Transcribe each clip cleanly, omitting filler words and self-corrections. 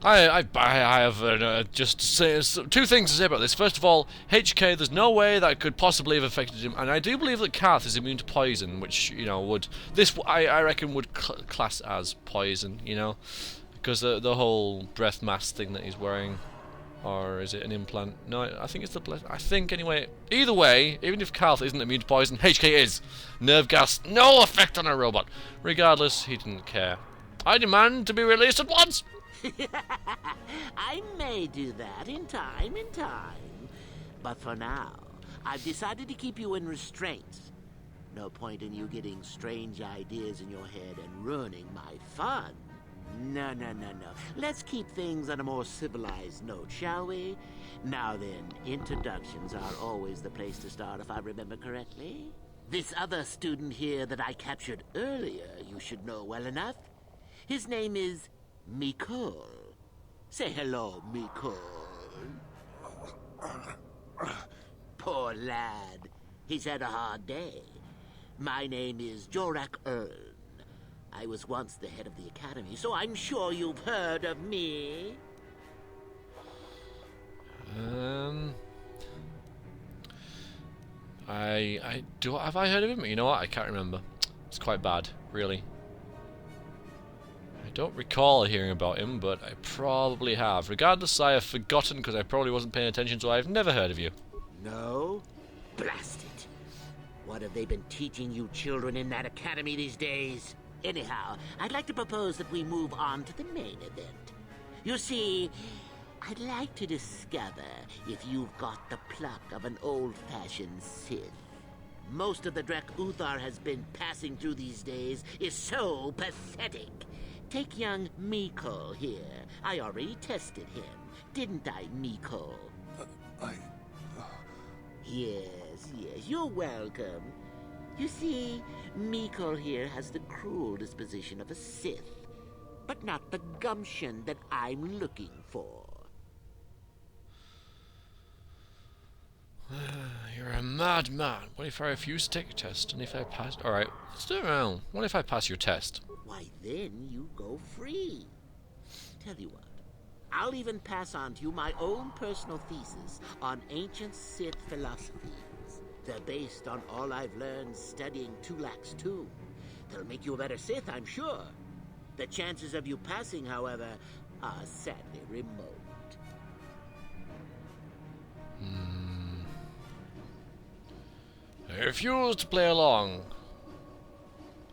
I have just to say, two things to say about this. First of all, HK, there's no way that could possibly have affected him, and I do believe that Kath is immune to poison, which, would... This, I reckon, would class as poison, because the whole breath mask thing that he's wearing, or is it an implant? No, I think it's the... I think, anyway. Either way, even if Kath isn't immune to poison, HK is. Nerve gas, no effect on a robot. Regardless, he didn't care. I demand to be released at once! I may do that in time. But for now, I've decided to keep you in restraints. No point in you getting strange ideas in your head and ruining my fun. No. Let's keep things on a more civilized note, shall we? Now then, introductions are always the place to start, if I remember correctly. This other student here that I captured earlier, you should know well enough. His name is Mikol. Say hello, Mikol. Poor lad. He's had a hard day. My name is Jorak Earn. I was once the head of the academy, so I'm sure you've heard of me. Have I heard of him? You know what? I can't remember. It's quite bad, really. I don't recall hearing about him, but I probably have. Regardless, I have forgotten because I probably wasn't paying attention, so I've never heard of you. No? Blast it. What have they been teaching you children in that academy these days? Anyhow, I'd like to propose that we move on to the main event. You see, I'd like to discover if you've got the pluck of an old-fashioned Sith. Most of the Drek Uthar has been passing through these days is so pathetic. Take young Mikol here. I already tested him. Didn't I, Mikol? Yes, you're welcome. You see, Mikol here has the cruel disposition of a Sith, but not the gumption that I'm looking for. You're a madman. What if I refuse to take your test, and if I pass... Alright, let's do it around. What if I pass your test? Why, then you go free. Tell you what, I'll even pass on to you my own personal thesis on ancient Sith philosophies. They're based on all I've learned studying Tulak's tomb. They'll make you a better Sith, I'm sure. The chances of you passing, however, are sadly remote. I refuse to play along.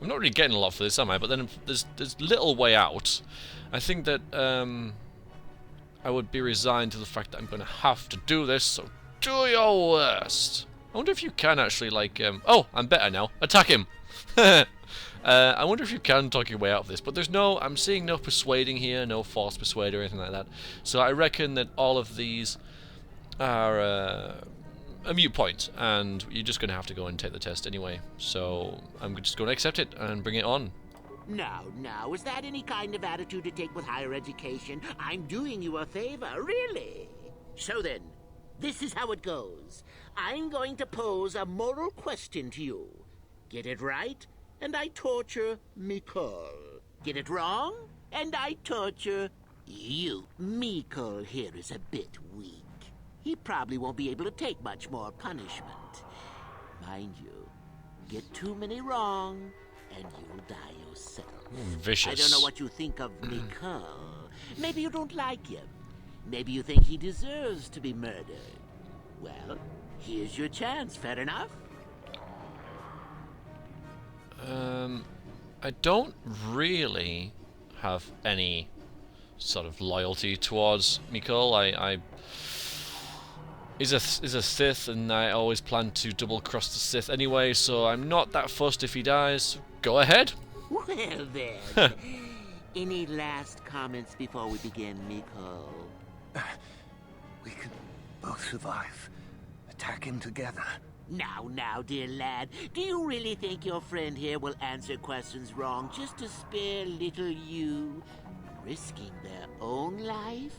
I'm not really getting a lot for this, am I? But then there's little way out. I think that I would be resigned to the fact that I'm going to have to do this, so do your worst. I wonder if you can actually, like... oh, I'm better now. Attack him! I wonder if you can talk your way out of this, but there's no... I'm seeing no persuading here, no force persuade or anything like that. So I reckon that all of these are a mute point, and you're just going to have to go and take the test anyway. So I'm just going to accept it and bring it on. Now, is that any kind of attitude to take with higher education? I'm doing you a favor, really. So then, this is how it goes. I'm going to pose a moral question to you. Get it right, and I torture Mikol. Get it wrong, and I torture you. Mikol here is a bit weak. He probably won't be able to take much more punishment. Mind you, get too many wrong, and you'll die yourself. Vicious. I don't know what you think of Mikol. Maybe you don't like him. Maybe you think he deserves to be murdered. Well, here's your chance, fair enough? I don't really have any sort of loyalty towards Mikol. He's a Sith, and I always plan to double-cross the Sith anyway, so I'm not that fussed if he dies. Go ahead. Well then, any last comments before we begin, Mikol? We can both survive. Attack him together. Now, dear lad, do you really think your friend here will answer questions wrong just to spare little you, risking their own life?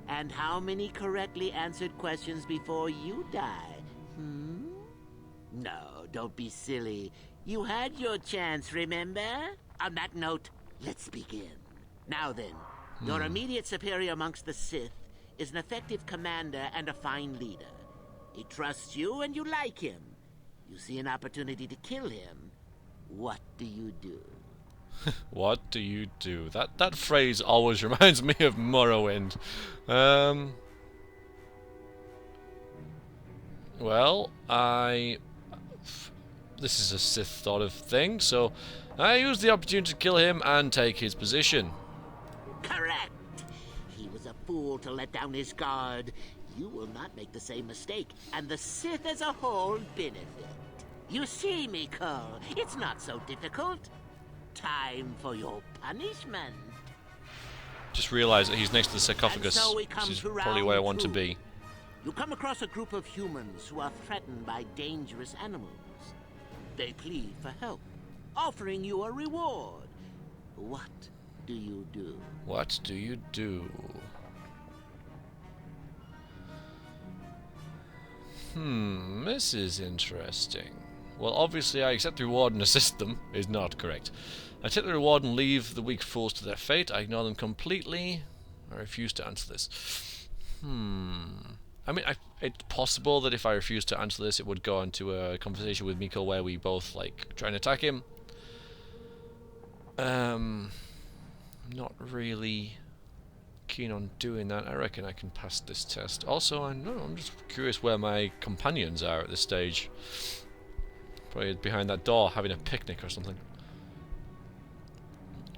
And how many correctly answered questions before you die? No, don't be silly. You had your chance, remember? On that note, let's begin. Now then, Your immediate superior amongst the Sith is an effective commander and a fine leader. He trusts you and you like him. You see an opportunity to kill him. What do you do? What do you do? That phrase always reminds me of Morrowind. Well, this is a Sith sort of thing, so I use the opportunity to kill him and take his position. Correct. He was a fool to let down his guard. You will not make the same mistake, and the Sith as a whole benefit. You see, Mikkel, it's not so difficult. Time for your punishment. Just realised that he's next to the sarcophagus, And so we which come is to probably where I round want to two. be. You come across a group of humans who are threatened by dangerous animals. They plead for help, offering you a reward. What do you do? What do you do? This is interesting. Well, obviously I accept the reward and assist them is not correct. I take the reward and leave the weak fools to their fate. I ignore them completely. I refuse to answer this. I mean, it's possible that if I refuse to answer this, it would go into a conversation with Mikkel where we both, like, try and attack him. I'm not really keen on doing that. I reckon I can pass this test. Also, I'm just curious where my companions are at this stage. Probably behind that door, having a picnic or something.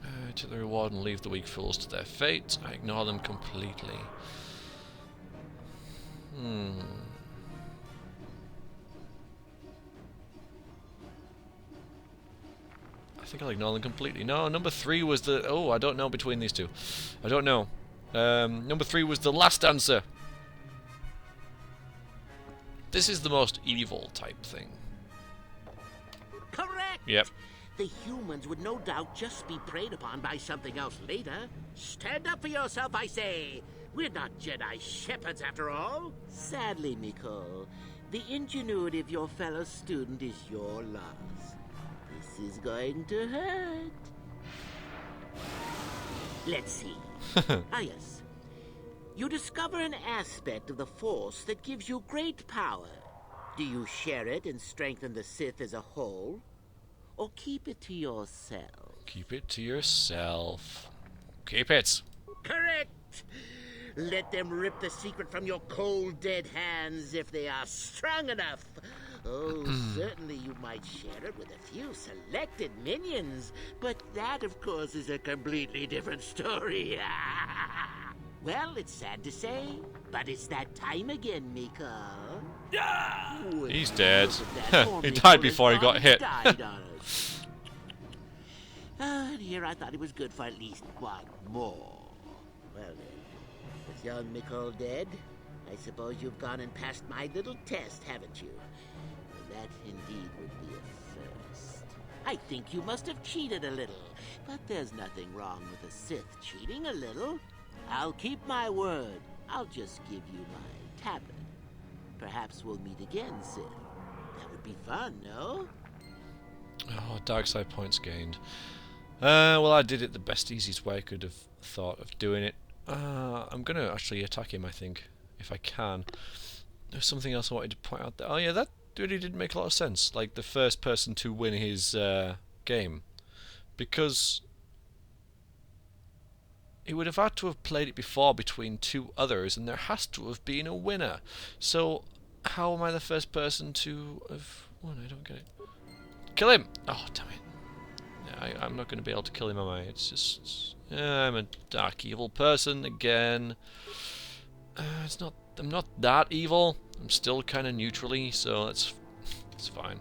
I take the reward and leave the weak fools to their fate. I ignore them completely. I think I'll ignore them completely. No, number 3 was the... Oh, I don't know between these two. I don't know. Number 3 was the last answer. This is the most evil type thing. Correct! Yep. The humans would no doubt just be preyed upon by something else later. Stand up for yourself, I say! We're not Jedi shepherds, after all. Sadly, Mikkel, the ingenuity of your fellow student is your loss. This is going to hurt. Let's see. Yes. You discover an aspect of the Force that gives you great power. Do you share it and strengthen the Sith as a whole? Or keep it to yourself? Keep it to yourself. Keep it. Correct! Let them rip the secret from your cold, dead hands if they are strong enough. Oh, certainly you might share it with a few selected minions, but that, of course, is a completely different story. Well, it's sad to say, but it's that time again, Mikkel. He's dead. He died before he got hit. And here I thought he was good for at least one more. Well then, with young Mikkel dead, I suppose you've gone and passed my little test, haven't you? That indeed would be a first. I think you must have cheated a little, but there's nothing wrong with a Sith cheating a little. I'll keep my word. I'll just give you my tablet. Perhaps we'll meet again, Sith. That would be fun, no? Oh, dark side points gained. Well, I did it the best, easiest way I could have thought of doing it. I'm going to actually attack him, I think, if I can. There's something else I wanted to point out there. Oh yeah, that really did make a lot of sense. Like, the first person to win his game. Because he would have had to have played it before between 2 others, and there has to have been a winner. So, how am I the first person to have won? I don't get it. Kill him! Oh, damn it. Yeah, I'm not going to be able to kill him, am I? It's just... I'm a dark evil person again. I'm not that evil. I'm still kind of neutrally, so it's fine.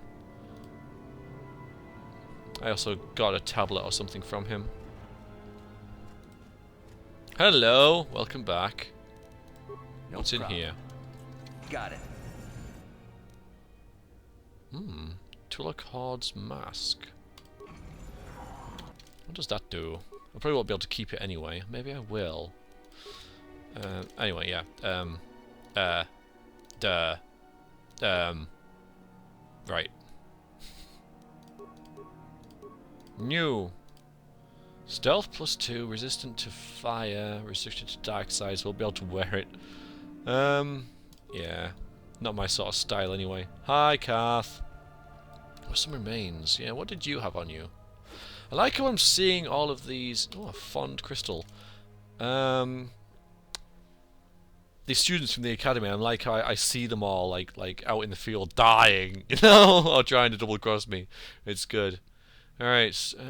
I also got a tablet or something from him. Hello, welcome back. No What's in problem. here? Got it. Tulak Horde's mask. What does that do? I probably won't be able to keep it anyway. Maybe I will. Anyway, yeah. Right. New. Stealth +2, resistant to fire, restricted to dark sides. We'll be able to wear it. Yeah. Not my sort of style anyway. Hi, Kath. Oh, some remains. Yeah, what did you have on you? I like how I'm seeing all of these... Oh, a fond crystal. These students from the academy, I like how I see them all like out in the field dying, you know, or trying to double cross me. It's good. All right.